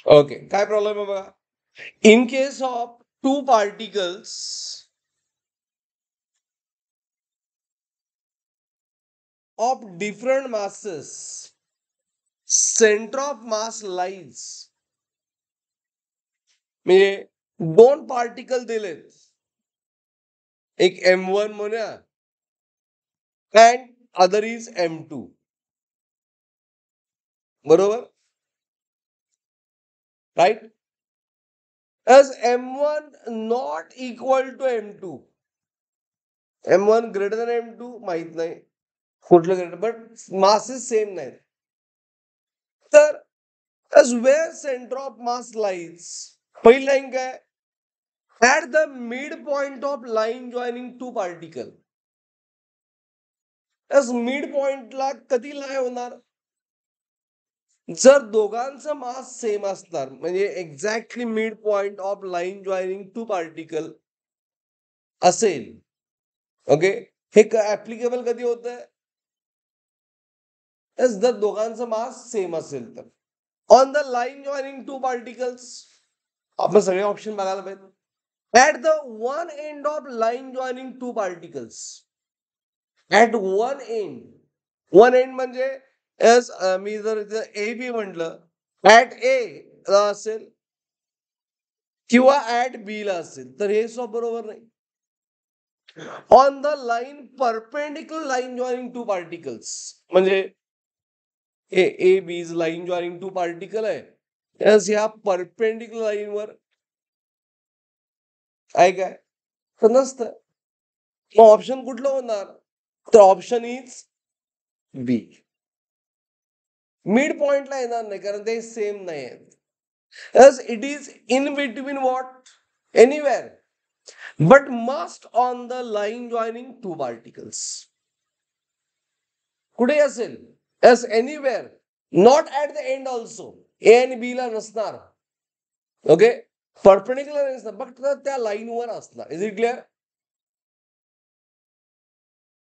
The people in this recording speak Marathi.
ओके, काय प्रॉब्लेम आहे बघा. In case of two particles of different masses, centre of mass lies, म्हणजे दोन पार्टिकल दिलेत, एक M1 म्हणूया अँड अदर इज M2, बरोबर, right. As M1 not equal to M2, M1 greater than M2 माहित नाही कुठलं ग्रेटर, बट मासेस सेम नाही. तर as where center of mass lies, पहिली लाईन काय, at the midpoint of line joining two particle. as midpoint ला कधी लाई होणार, जर दोघांचं मास सेम असणार, म्हणजे exactly mid point of line joining two particle असेल. ओके, हे ऍप्लिकेबल कधी होतंय, जर दोघांचं मास सेम असेल तर. On the line joining two particles आपण सगळे ऑप्शन बघायला पाहिजे. At the one end of line joining two particles, at one end, one end म्हणजे मी जर ए बी म्हटलं, ऍट ए ला असेल किंवा ऍट बी ला असेल, तर हे सब बरोबर नाही. On the line perpendicular line joining two particles, म्हणजे A B line joining two particle आहे, ह्या परपेंडिक्युलर लाईनवर आहे काय, तर नसतं. मग ऑप्शन कुठलं होणार, तर ऑप्शन इज बी. मिड पॉइंटला येणार नाही, कारण ते सेम नाही आहेत. as it is in between what, anywhere, but must on the line joining two particles. कुठे असेल, as anywhere, not at the end also, A आणि B ला नसणार. ओके, परपेंडिक्युलर नसणार, फक्त त्या लाईनवर असणार. Is it clear.